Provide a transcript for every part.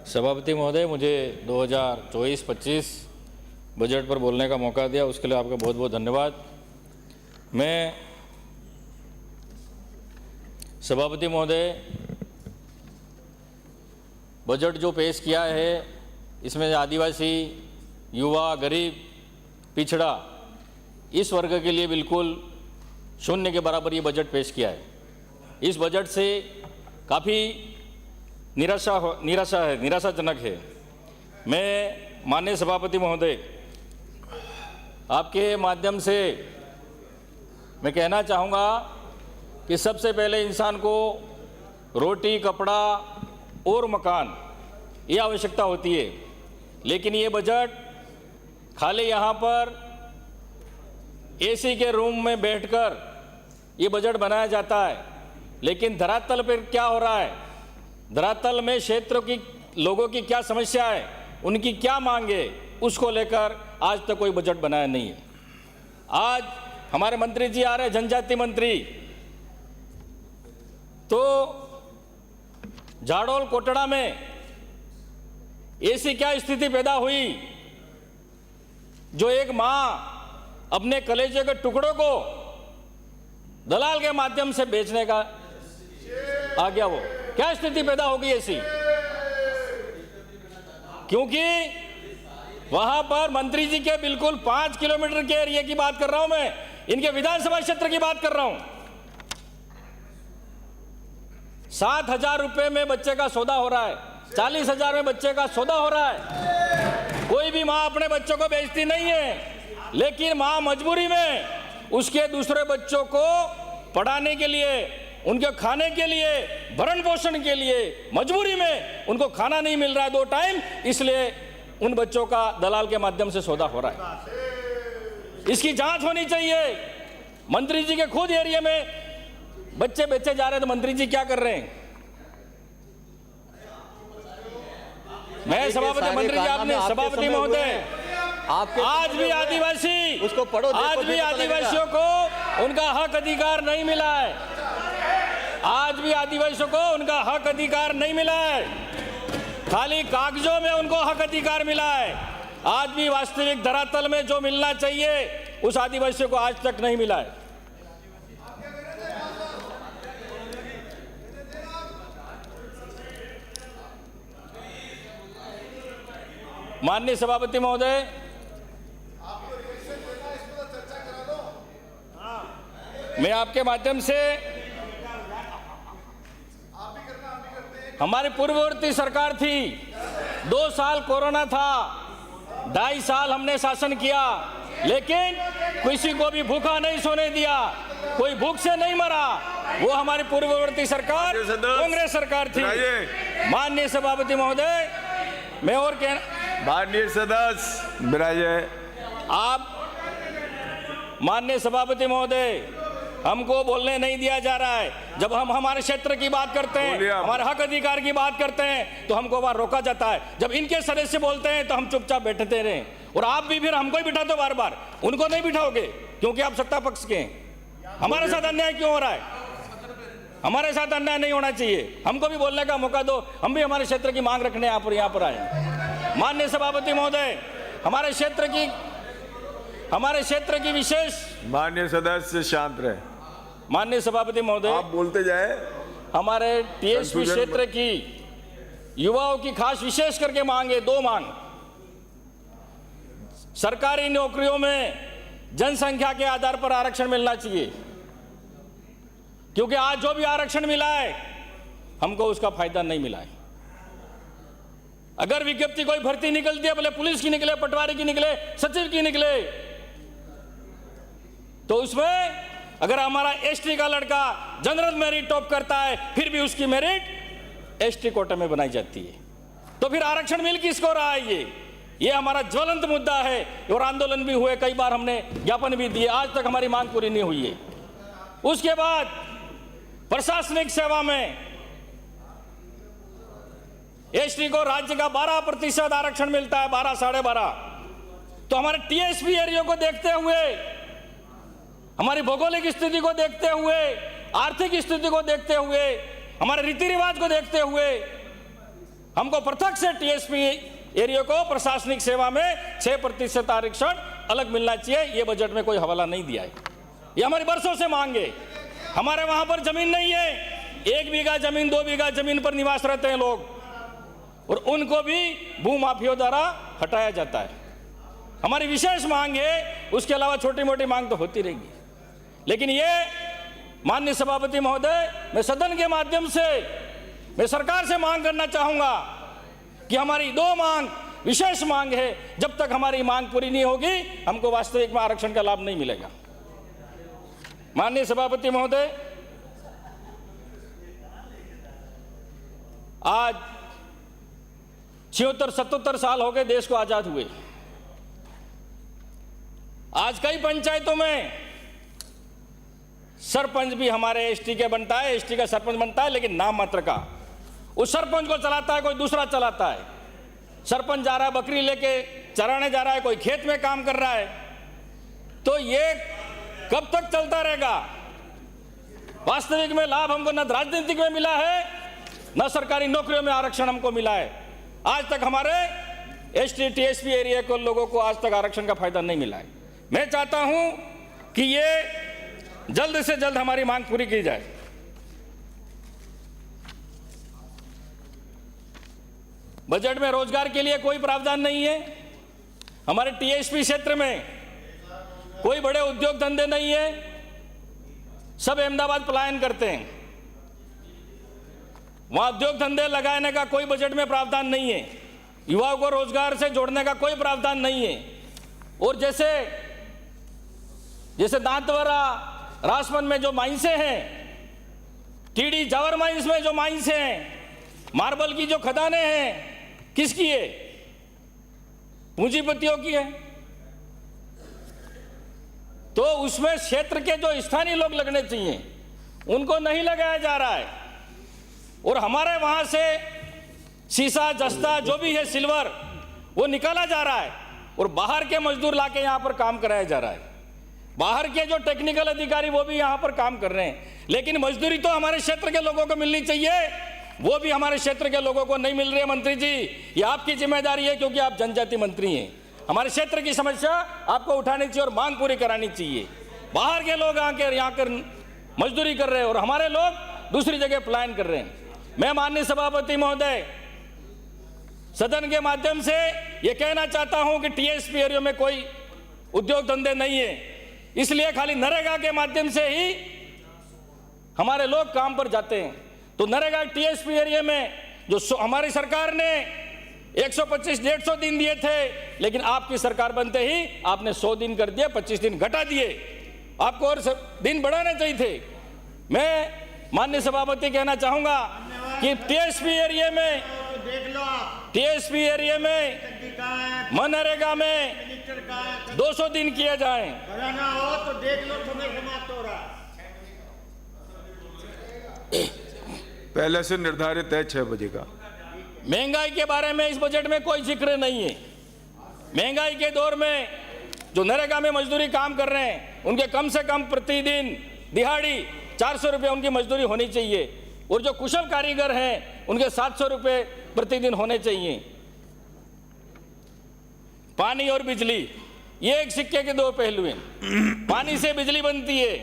सभापति महोदय, मुझे 2024-25 बजट पर बोलने का मौका दिया, उसके लिए आपका बहुत बहुत धन्यवाद। मैं सभापति महोदय, बजट जो पेश किया है इसमें आदिवासी, युवा, गरीब, पिछड़ा, इस वर्ग के लिए बिल्कुल शून्य के बराबर ये बजट पेश किया है। इस बजट से काफ़ी निराशाजनक है। मैं माननीय सभापति महोदय, आपके माध्यम से मैं कहना चाहूँगा कि सबसे पहले इंसान को रोटी, कपड़ा और मकान ये आवश्यकता होती है, लेकिन ये बजट खाली यहाँ पर एसी के रूम में बैठकर ये बजट बनाया जाता है, लेकिन धरातल पर क्या हो रहा है, धरातल में क्षेत्र की लोगों की क्या समस्या है, उनकी क्या मांग है, उसको लेकर आज तक कोई बजट बनाया नहीं है। आज हमारे मंत्री जी आ रहे हैं, जनजाति मंत्री, तो जाडोल कोटड़ा में ऐसी क्या स्थिति पैदा हुई जो एक मां अपने कलेजे के टुकड़ों को दलाल के माध्यम से बेचने का आ गया। वो क्या स्थिति पैदा होगी ऐसी, क्योंकि वहां पर मंत्री जी के बिल्कुल 5 किलोमीटर के एरिया की बात कर रहा हूं मैं, इनके विधानसभा क्षेत्र की बात कर रहा हूं। 7,000 रुपए में बच्चे का सौदा हो रहा है, 40,000 में बच्चे का सौदा हो रहा है। कोई भी मां अपने बच्चों को बेचती नहीं है, लेकिन मां मजबूरी में उसके दूसरे बच्चों को पढ़ाने के लिए, उनके खाने के लिए, भरण पोषण के लिए, मजबूरी में उनको खाना नहीं मिल रहा है 2 टाइम, इसलिए उन बच्चों का दलाल के माध्यम से सौदा हो रहा है। इसकी जांच होनी चाहिए। मंत्री जी के खुद एरिया में बच्चे बेचे जा रहे हैं, तो मंत्री जी क्या कर रहे हैं? मैं सभापति, मंत्री जी आपने, सभापति महोदय, आज भी आदिवासी, उसको पढ़ो, आज भी आदिवासियों को उनका हक अधिकार नहीं मिला है। आज भी आदिवासियों को उनका हक अधिकार नहीं मिला है, खाली कागजों में उनको हक अधिकार मिला है। आज भी वास्तविक धरातल में जो मिलना चाहिए उस आदिवासियों को आज तक नहीं मिला है। माननीय सभापति महोदय, मैं आपके माध्यम से, हमारी पूर्ववर्ती सरकार थी, 2 साल कोरोना था, 2.5 साल हमने शासन किया, लेकिन किसी को भी भूखा नहीं सोने दिया, कोई भूख से नहीं मरा। वो हमारी पूर्ववर्ती सरकार कांग्रेस सरकार थी। माननीय सभापति महोदय, मैं और माननीय सदस्य बिराजे, आप माननीय सभापति महोदय, हमको बोलने नहीं दिया जा रहा है। जब हम हमारे क्षेत्र की बात करते हैं, हमारे हक अधिकार की बात करते हैं, तो हमको वहां रोका जाता है। जब इनके सदस्य बोलते हैं तो हम चुपचाप बैठते रहे, और आप भी फिर हमको ही बिठाते हो बार बार, उनको नहीं बिठाओगे क्योंकि आप सत्ता पक्ष के हैं। हमारे साथ अन्याय क्यों हो रहा है? हमारे साथ अन्याय नहीं होना चाहिए, हमको भी बोलने का मौका दो, हम भी हमारे क्षेत्र की मांग रखने यहाँ पर आए। माननीय सभापति महोदय, हमारे क्षेत्र की विशेष, माननीय सदस्य शांत रहे। माननीय सभापति महोदय, आप बोलते जाए। हमारे टीएसपी क्षेत्र की युवाओं की खास विशेष करके मांग है, 2 मांग। सरकारी नौकरियों में जनसंख्या के आधार पर आरक्षण मिलना चाहिए, क्योंकि आज जो भी आरक्षण मिला है हमको उसका फायदा नहीं मिला है। अगर विज्ञप्ति कोई भर्ती निकलती है, भले पुलिस की निकले, पटवारी की निकले, सचिव की निकले, तो उसमें अगर हमारा एसटी का लड़का जनरल मेरिट टॉप करता है, फिर भी उसकी मेरिट एसटी कोटा में बनाई जाती है, तो फिर आरक्षण मिल किसको रहा है? ये हमारा ज्वलंत मुद्दा है, और आंदोलन भी हुए, कई बार हमने ज्ञापन भी दिए, आज तक हमारी मांग पूरी नहीं हुई है। उसके बाद प्रशासनिक सेवा में एसटी को राज्य का 12% आरक्षण मिलता है, 12, 12.5। तो हमारे टीएसपी एरिया को देखते हुए, हमारी भौगोलिक स्थिति को देखते हुए, आर्थिक स्थिति को देखते हुए, हमारे रीति रिवाज को देखते हुए हमको पृथक से टीएसपी एरिया को प्रशासनिक सेवा में 6% आरक्षण अलग मिलना चाहिए। ये बजट में कोई हवाला नहीं दिया है। ये हमारी बरसों से मांग है। हमारे वहां पर जमीन नहीं है, 1 बीघा जमीन 2 बीघा जमीन पर निवास रहते हैं लोग, और उनको भी भूमाफियों द्वारा हटाया जाता है। हमारी विशेष मांग है, उसके अलावा छोटी मोटी मांग तो होती रहेगी। लेकिन ये माननीय सभापति महोदय, मैं सदन के माध्यम से मैं सरकार से मांग करना चाहूंगा कि हमारी 2 मांग विशेष मांग है, जब तक हमारी मांग पूरी नहीं होगी हमको वास्तविक में आरक्षण का लाभ नहीं मिलेगा। माननीय सभापति महोदय, आज 76-77 साल हो गए देश को आजाद हुए। आज कई पंचायतों में सरपंच भी हमारे एसटी के बनता है, एसटी का सरपंच बनता है, लेकिन नाम मात्र का। उस सरपंच को चलाता है कोई दूसरा चलाता है। सरपंच जा रहा है बकरी लेके चराने जा रहा है, कोई खेत में काम कर रहा है। तो ये कब तक चलता रहेगा? वास्तविक में लाभ हमको न राजनीतिक में मिला है, न सरकारी नौकरियों में आरक्षण हमको मिला है। आज तक हमारे एसटी टीएसपी एरिया के लोगों को आज तक आरक्षण का फायदा नहीं मिला है। मैं चाहता हूं कि ये जल्द से जल्द हमारी मांग पूरी की जाए। बजट में रोजगार के लिए कोई प्रावधान नहीं है। हमारे टीएसपी क्षेत्र में कोई बड़े उद्योग धंधे नहीं है, सब अहमदाबाद पलायन करते हैं। वहां उद्योग धंधे लगाने का कोई बजट में प्रावधान नहीं है। युवाओं को रोजगार से जोड़ने का कोई प्रावधान नहीं है। और जैसे दांतवाड़ा राजमन में जो माइंसे हैं, टीडी जावर माइंस में जो माइंस हैं, मार्बल की जो खदानें हैं, किसकी है? पूंजीपतियों की है। तो उसमें क्षेत्र के जो स्थानीय लोग लगने चाहिए उनको नहीं लगाया जा रहा है। और हमारे वहां से शीशा जस्ता जो भी है सिल्वर वो निकाला जा रहा है, और बाहर के मजदूर लाके यहां पर काम कराया जा रहा है। बाहर के जो टेक्निकल अधिकारी वो भी यहां पर काम कर रहे हैं, लेकिन मजदूरी तो हमारे क्षेत्र के लोगों को मिलनी चाहिए, वो भी हमारे क्षेत्र के लोगों को नहीं मिल रही है। मंत्री जी, ये आपकी जिम्मेदारी है, क्योंकि आप जनजाति मंत्री हैं। हमारे क्षेत्र की समस्या आपको उठानी चाहिए और मांग पूरी करानी चाहिए। बाहर के लोग आकर यहाँ कर मजदूरी कर रहे हैं और हमारे लोग दूसरी जगह पलायन कर रहे हैं। मैं माननीय सभापति महोदय, सदन के माध्यम से ये कहना चाहता हूं कि टीएसपी एरिया में कोई उद्योग धंधे नहीं है, इसलिए खाली नरेगा के माध्यम से ही हमारे लोग काम पर जाते हैं। तो नरेगा टीएसपी एरिया में जो हमारी सरकार ने 125-150 दिन दिए थे, लेकिन आपकी सरकार बनते ही आपने 100 दिन कर दिए, 25 दिन घटा दिए। आपको और दिन बढ़ाने चाहिए थे। मैं माननीय सभापति कहना चाहूंगा कि टीएसपी एरिया में मनरेगा में 200 दिन किए जाएं। तो देख लो, समय समाप्त हो रहा है। पहले से निर्धारित है 6 बजे का। महंगाई के बारे में इस बजट में कोई जिक्र नहीं है। महंगाई के दौर में जो नरेगा में मजदूरी काम कर रहे हैं उनके कम से कम प्रतिदिन दिहाड़ी 400 रुपये उनकी मजदूरी होनी चाहिए, और जो कुशल कारीगर हैं उनके 700 रुपये प्रतिदिन होने चाहिए। पानी और बिजली ये एक सिक्के के 2 पहलू हैं। पानी से बिजली बनती है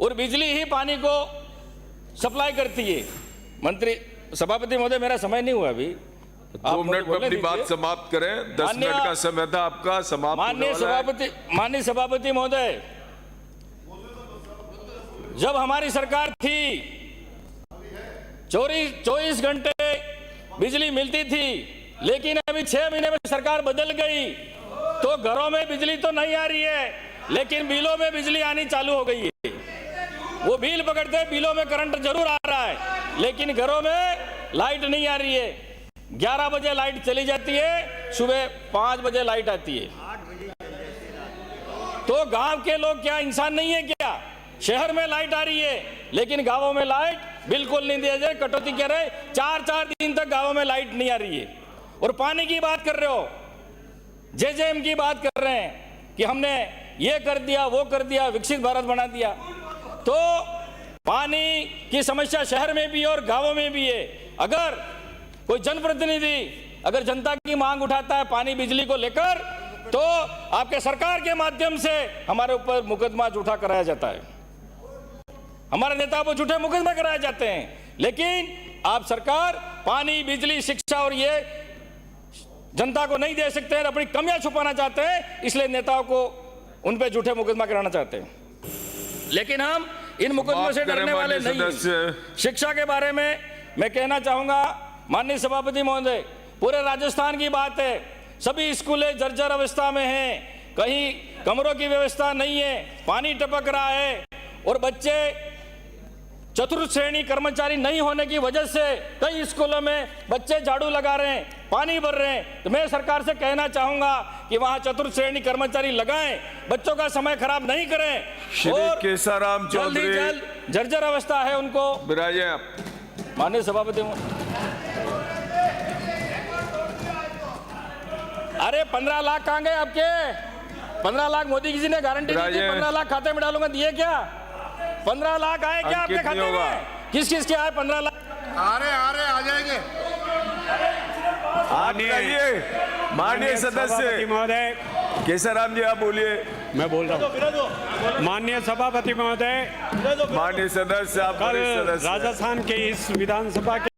और बिजली ही पानी को सप्लाई करती है। मंत्री सभापति महोदय, मेरा समय नहीं हुआ अभी। 2 मिनट में अपनी बात समाप्त करें। 10 मिनट का समय था आपका, समाप्त होने वाला है। माननीय सभापति महोदय, जब हमारी सरकार थी 24 घंटे बिजली मिलती थी, लेकिन अभी 6 महीने में सरकार बदल गई तो घरों में बिजली तो नहीं आ रही है, लेकिन बिलों में बिजली आनी चालू हो गई है। वो बिल पकड़ते हैं, बिलों में करंट जरूर आ रहा है, लेकिन घरों में लाइट नहीं आ रही है। 11 बजे लाइट चली जाती है, सुबह 5 बजे लाइट आती है। तो गांव के लोग क्या इंसान नहीं है क्या? शहर में लाइट आ रही है, लेकिन गांवों में लाइट बिल्कुल नहीं दिया जाए। कटौती कह रहे 4-4 दिन तक गांवों में लाइट नहीं आ रही है। और पानी की बात कर रहे हो, जेजेएम की बात कर रहे हैं कि हमने ये कर दिया, वो कर दिया, विकसित भारत बना दिया। तो पानी की समस्या शहर में भी और गांवों में भी है। अगर कोई जनप्रतिनिधि अगर जनता की मांग उठाता है पानी बिजली को लेकर, तो आपके सरकार के माध्यम से हमारे ऊपर मुकदमा झूठा कराया जाता है, हमारे नेताओं को झूठे मुकदमे कराए जाते हैं। लेकिन आप सरकार पानी, बिजली, शिक्षा और ये जनता को नहीं दे सकते हैं, अपनी कमियां छुपाना चाहते हैं, इसलिए नेताओं को उन पे झूठे मुकदमा कराना चाहते हैं। लेकिन हम इन मुकदमों से डरने वाले नहीं। शिक्षा के बारे में मैं कहना चाहूंगा, माननीय सभापति महोदय, पूरे राजस्थान की बात है, सभी स्कूलें जर्जर अवस्था में हैं, कहीं कमरों की व्यवस्था नहीं है, पानी टपक रहा है और बच्चे चतुर्थ श्रेणी कर्मचारी नहीं होने की वजह से कई स्कूलों में बच्चे झाड़ू लगा रहे हैं, पानी भर रहे हैं। तो मैं सरकार से कहना चाहूंगा कि वहां चतुर्थ श्रेणी कर्मचारी लगाएं, बच्चों का समय खराब नहीं करें। और केसाराम जल्द ही जल्द जर्जर अवस्था है उनको विराजे आप। माननीय सभापति, अरे 15 लाख कहां गए आपके? 15 लाख मोदी जी ने गारंटी दी थी, 15 लाख खाते में डालूंगा, दिए क्या? 15 लाख आए क्या आपके खाते में? किस किस के आए 15 लाख? आ रहे आ जाएंगे। माननीय सदस्य महोदय, केसाराम जी आप बोलिए। मैं बोल रहा हूँ। माननीय सभापति महोदय, माननीय सदस्य आप कल राजस्थान के इस विधानसभा के